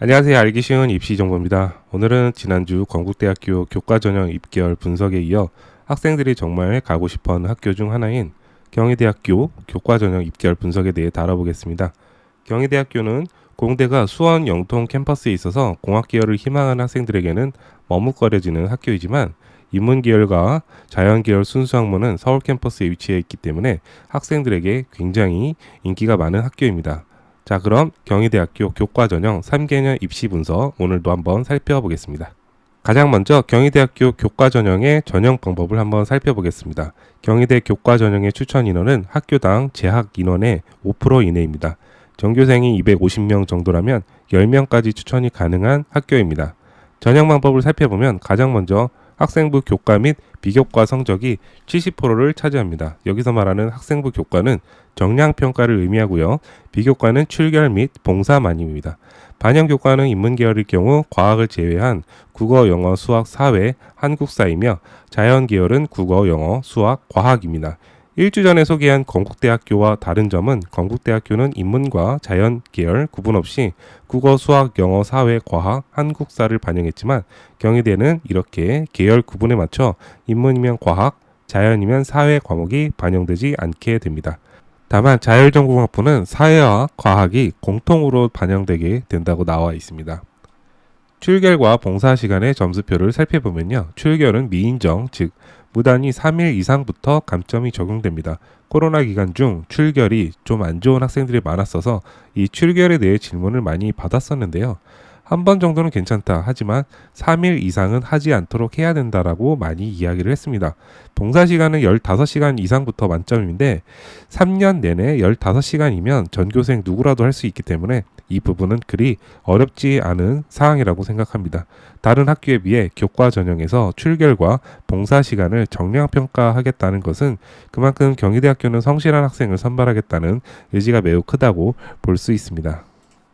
안녕하세요. 알기 쉬운 입시 정보입니다. 오늘은 지난주 건국대학교 교과전형 입결 분석에 이어 학생들이 정말 가고 싶어하는 학교 중 하나인 경희대학교 교과전형 입결 분석에 대해 다뤄보겠습니다. 경희대학교는 공대가 수원 영통 캠퍼스에 있어서 공학계열을 희망하는 학생들에게는 머뭇거려지는 학교이지만 인문계열과 자연계열 순수학문은 서울 캠퍼스에 위치해 있기 때문에 학생들에게 굉장히 인기가 많은 학교입니다. 자, 그럼 경희대학교 교과전형 3개년 입시 분석 오늘도 한번 살펴보겠습니다. 가장 먼저 경희대학교 교과전형의 전형 방법을 한번 살펴보겠습니다. 경희대 교과전형의 추천 인원은 학교당 재학 인원의 5% 이내입니다. 전교생이 250명 정도라면 10명까지 추천이 가능한 학교입니다. 전형 방법을 살펴보면 가장 먼저 학생부 교과 및 비교과 성적이 70%를 차지합니다. 여기서 말하는 학생부 교과는 정량평가를 의미하고요. 비교과는 출결 및 봉사만입니다. 반영교과는 인문계열일 경우 과학을 제외한 국어, 영어, 수학, 사회, 한국사이며 자연계열은 국어, 영어, 수학, 과학입니다. 일주 전에 소개한 건국대학교와 다른 점은 건국대학교는 인문과 자연 계열 구분 없이 국어, 수학, 영어, 사회, 과학, 한국사를 반영했지만 경희대는 이렇게 계열 구분에 맞춰 인문이면 과학, 자연이면 사회 과목이 반영되지 않게 됩니다. 다만 자율전공학부는 사회와 과학이 공통으로 반영되게 된다고 나와 있습니다. 출결과 봉사 시간의 점수표를 살펴보면요. 출결은 미인정, 즉 무단위 3일 이상부터 감점이 적용됩니다. 코로나 기간 중 출결이 좀 안 좋은 학생들이 많았어서 이 출결에 대해 질문을 많이 받았었는데요. 한 번 정도는 괜찮다. 하지만 3일 이상은 하지 않도록 해야 된다라고 많이 이야기를 했습니다. 봉사 시간은 15시간 이상부터 만점인데 3년 내내 15시간이면 전교생 누구라도 할 수 있기 때문에 이 부분은 그리 어렵지 않은 사항이라고 생각합니다. 다른 학교에 비해 교과 전형에서 출결과 봉사 시간을 정량평가하겠다는 것은 그만큼 경희대학교는 성실한 학생을 선발하겠다는 의지가 매우 크다고 볼 수 있습니다.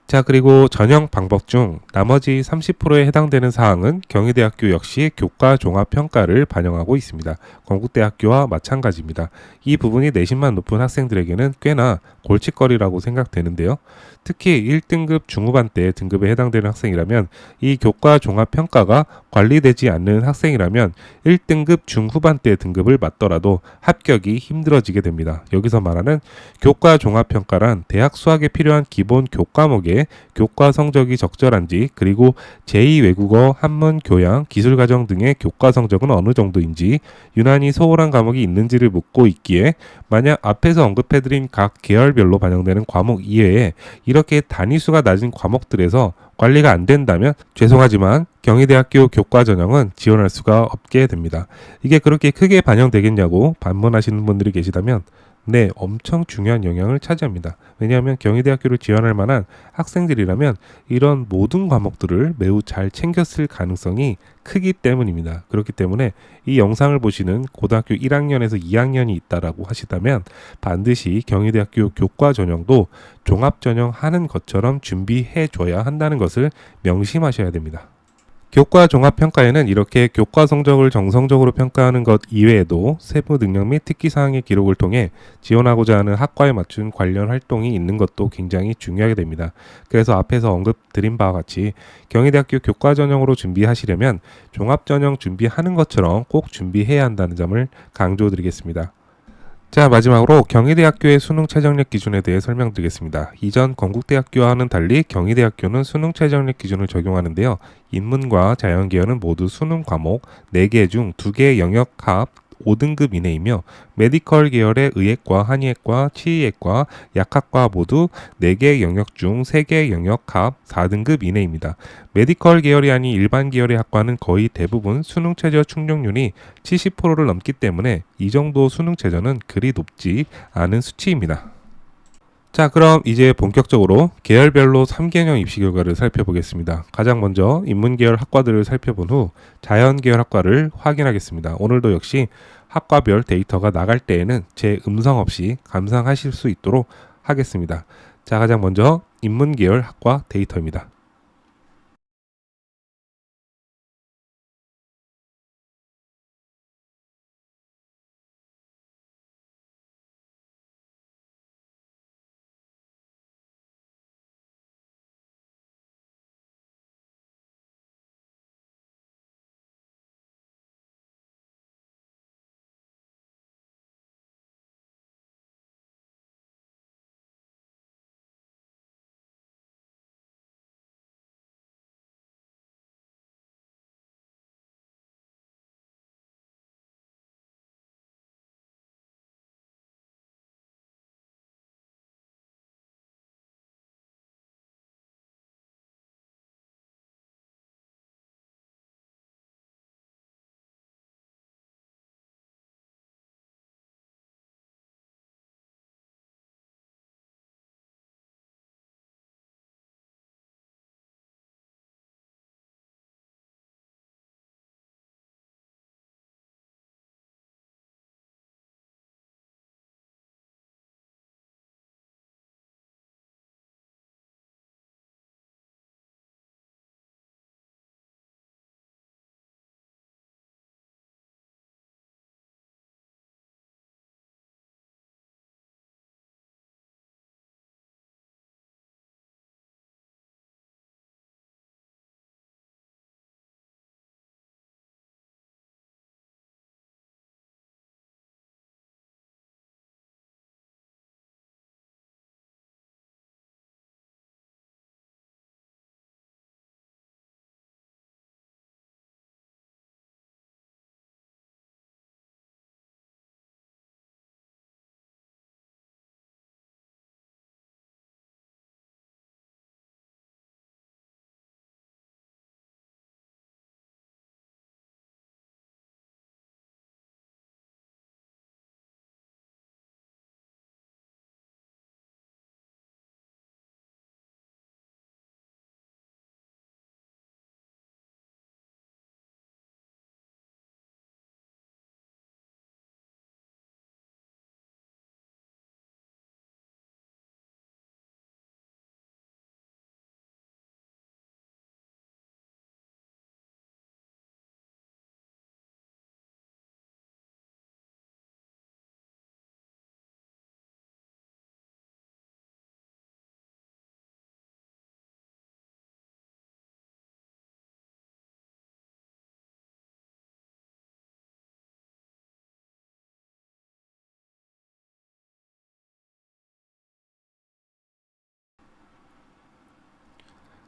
자, 그리고 전형 방법 중 나머지 30%에 해당되는 사항은 경희대학교 역시 교과 종합 평가를 반영하고 있습니다. 건국대학교와 마찬가지입니다. 이 부분이 내신만 높은 학생들에게는 꽤나 골칫거리라고 생각되는데요. 특히 1등급 중후반 때 등급에 해당되는 학생이라면 이 교과 종합 평가가 관리되지 않는 학생이라면 1등급 중후반 때 등급을 맞더라도 합격이 힘들어지게 됩니다. 여기서 말하는 교과 종합 평가란 대학 수학에 필요한 기본 교과목에 교과 성적이 적절한지 그리고 제2외국어, 한문, 교양, 기술과정 등의 교과 성적은 어느 정도인지 유난히 소홀한 과목이 있는지를 묻고 있기에 만약 앞에서 언급해드린 각 계열별로 반영되는 과목 이외에 이렇게 단위수가 낮은 과목들에서 관리가 안 된다면 죄송하지만 경희대학교 교과전형은 지원할 수가 없게 됩니다. 이게 그렇게 크게 반영되겠냐고 반문하시는 분들이 계시다면 네, 엄청 중요한 영향을 차지합니다. 왜냐하면 경희대학교를 지원할 만한 학생들이라면 이런 모든 과목들을 매우 잘 챙겼을 가능성이 크기 때문입니다. 그렇기 때문에 이 영상을 보시는 고등학교 1학년에서 2학년이 있다라고 하시다면 반드시 경희대학교 교과 전형도 종합 전형 하는 것처럼 준비해 줘야 한다는 것을 명심하셔야 됩니다. 교과 종합평가에는 이렇게 교과 성적을 정성적으로 평가하는 것 이외에도 세부 능력 및 특기사항의 기록을 통해 지원하고자 하는 학과에 맞춘 관련 활동이 있는 것도 굉장히 중요하게 됩니다. 그래서 앞에서 언급드린 바와 같이 경희대학교 교과 전형으로 준비하시려면 종합 전형 준비하는 것처럼 꼭 준비해야 한다는 점을 강조드리겠습니다. 자, 마지막으로 경희대학교의 수능 최저력 기준에 대해 설명드리겠습니다. 이전 건국대학교와는 달리 경희대학교는 수능 최저력 기준을 적용하는데요. 인문과 자연계열은 모두 수능 과목 4개 중 2개의 영역 합 5등급 이내이며 메디컬 계열의 의학과, 한의학과, 치의학과, 약학과 모두 4개 영역 중 3개 영역 합 4등급 이내입니다. 메디컬 계열이 아닌 일반 계열의 학과는 거의 대부분 수능 최저 충족률이 70%를 넘기 때문에 이 정도 수능 최저는 그리 높지 않은 수치입니다. 자, 그럼 이제 본격적으로 계열별로 3개년 입시 결과를 살펴보겠습니다. 가장 먼저 인문계열 학과들을 살펴본 후 자연계열 학과를 확인하겠습니다. 오늘도 역시 학과별 데이터가 나갈 때에는 제 음성 없이 감상하실 수 있도록 하겠습니다. 자, 가장 먼저 인문계열 학과 데이터입니다.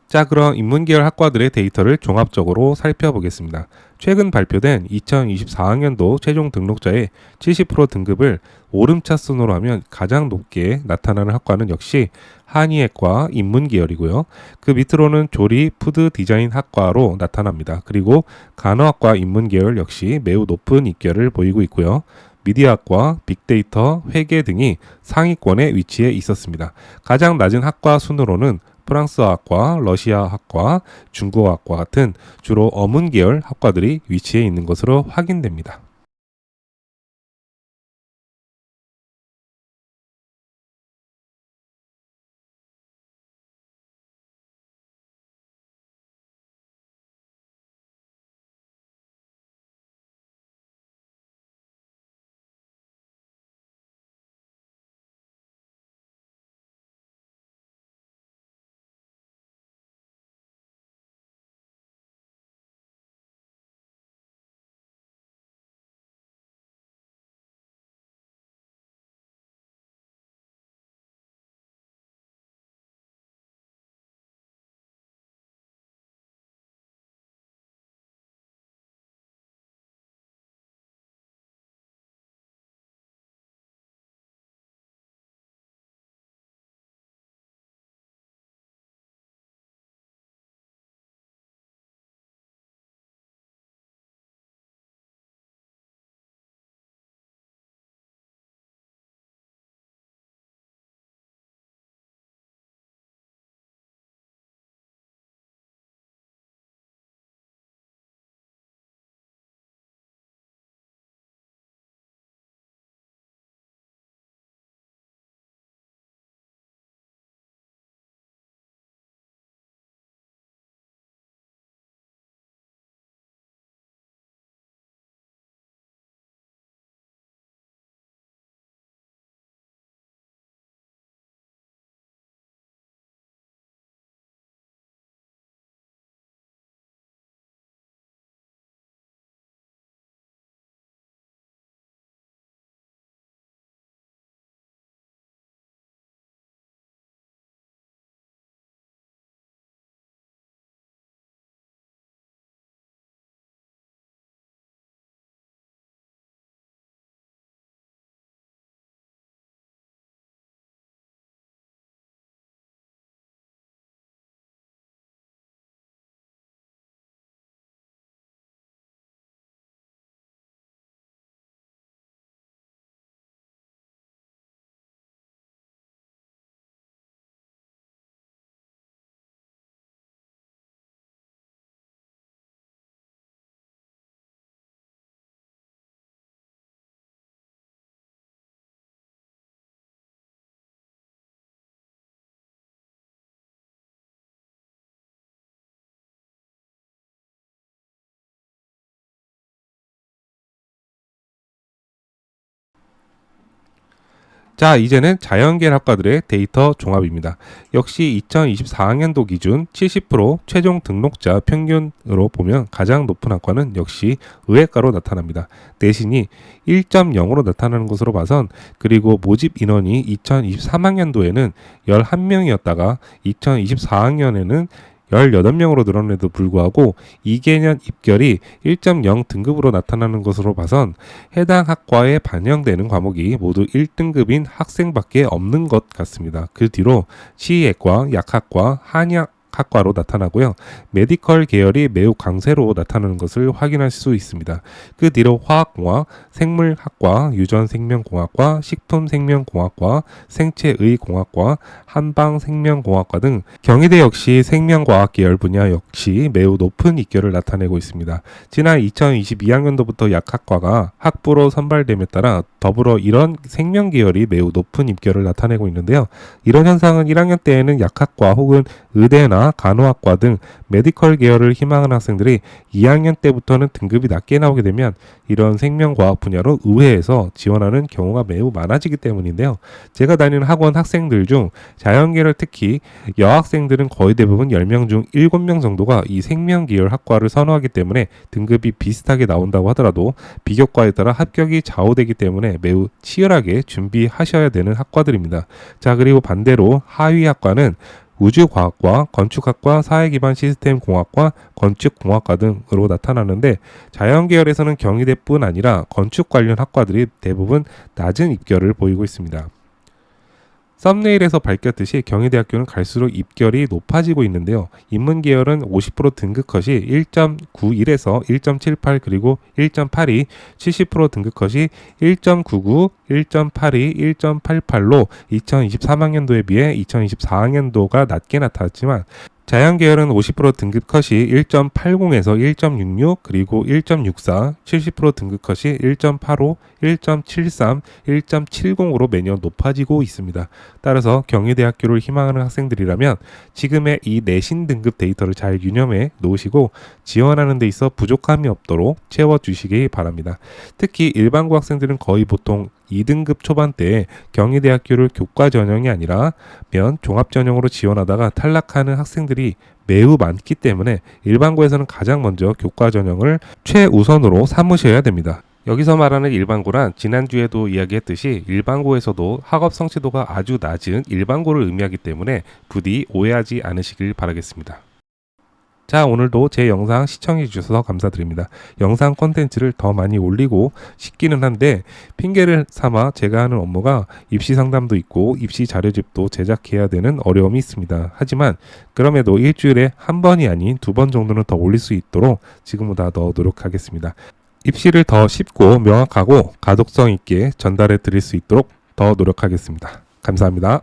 자, 그럼 인문계열 학과들의 데이터를 종합적으로 살펴보겠습니다. 최근 발표된 2024학년도 최종 등록자의 70% 등급을 오름차 순으로 하면 가장 높게 나타나는 학과는 역시 한의학과 인문계열이고요. 그 밑으로는 조리, 푸드 디자인 학과로 나타납니다. 그리고 간호학과 인문계열 역시 매우 높은 입결을 보이고 있고요. 미디어학과, 빅데이터, 회계 등이 상위권에 위치해 있었습니다. 가장 낮은 학과 순으로는 프랑스어학과, 러시아학과, 중국어학과 같은 주로 어문 계열 학과들이 위치해 있는 것으로 확인됩니다. 자, 이제는 자연계열 학과들의 데이터 종합입니다. 역시 2024학년도 기준 70% 최종 등록자 평균으로 보면 가장 높은 학과는 역시 의학과로 나타납니다. 내신이 1.0으로 나타나는 것으로 봐선, 그리고 모집 인원이 2023학년도에는 11명이었다가 2024학년에는 18명으로 늘어남에도 불구하고 2개년 입결이 1.0 등급으로 나타나는 것으로 봐선 해당 학과에 반영되는 과목이 모두 1등급인 학생밖에 없는 것 같습니다. 그 뒤로 치의학과, 약학과, 한의학과로 나타나고요. 메디컬 계열이 매우 강세로 나타나는 것을 확인할 수 있습니다. 그 뒤로 화학공학, 생물학과, 유전생명공학과, 식품생명공학과, 생체의공학과, 한방생명공학과 등 경희대 역시 생명과학 계열 분야 역시 매우 높은 입결을 나타내고 있습니다. 지난 2022학년도부터 약학과가 학부로 선발됨에 따라 더불어 이런 생명 계열이 매우 높은 입결을 나타내고 있는데요. 이런 현상은 1학년 때에는 약학과 혹은 의대나 간호학과 등 메디컬 계열을 희망하는 학생들이 2학년 때부터는 등급이 낮게 나오게 되면 이런 생명과학 분야로 의회에서 지원하는 경우가 매우 많아지기 때문인데요. 제가 다니는 학원 학생들 중 자연계열, 특히 여학생들은 거의 대부분 10명 중 7명 정도가 이 생명계열 학과를 선호하기 때문에 등급이 비슷하게 나온다고 하더라도 비교과에 따라 합격이 좌우되기 때문에 매우 치열하게 준비하셔야 되는 학과들입니다. 자, 그리고 반대로 하위학과는 우주과학과, 건축학과, 사회기반 시스템 공학과, 건축공학과 등으로 나타나는데 자연계열에서는 경희대뿐 아니라 건축 관련 학과들이 대부분 낮은 입결을 보이고 있습니다. 썸네일에서 밝혔듯이 경희대학교는 갈수록 입결이 높아지고 있는데요. 인문계열은 50% 등급 컷이 1.91에서 1.78 그리고 1.82, 70% 등급 컷이 1.99, 1.82, 1.88로 2023학년도에 비해 2024학년도가 낮게 나타났지만 자연계열은 50% 등급 컷이 1.80에서 1.66 그리고 1.64, 70% 등급 컷이 1.85, 1.73, 1.70으로 매년 높아지고 있습니다. 따라서 경희대학교를 희망하는 학생들이라면 지금의 이 내신 등급 데이터를 잘 유념해 놓으시고 지원하는 데 있어 부족함이 없도록 채워주시기 바랍니다. 특히 일반고 학생들은 거의 보통 2등급 초반대에 경희대학교를 교과 전형이 아니라 면 종합 전형으로 지원하다가 탈락하는 학생들이 매우 많기 때문에 일반고에서는 가장 먼저 교과 전형을 최우선으로 삼으셔야 됩니다. 여기서 말하는 일반고란 지난주에도 이야기했듯이 일반고에서도 학업 성취도가 아주 낮은 일반고를 의미하기 때문에 부디 오해하지 않으시길 바라겠습니다. 자, 오늘도 제 영상 시청해 주셔서 감사드립니다. 영상 콘텐츠를 더 많이 올리고 싶기는 한데 핑계를 삼아 제가 하는 업무가 입시 상담도 있고 입시 자료집도 제작해야 되는 어려움이 있습니다. 하지만 그럼에도 일주일에 한 번이 아닌 2번 정도는 더 올릴 수 있도록 지금보다 더 노력하겠습니다. 입시를 더 쉽고 명확하고 가독성 있게 전달해 드릴 수 있도록 더 노력하겠습니다. 감사합니다.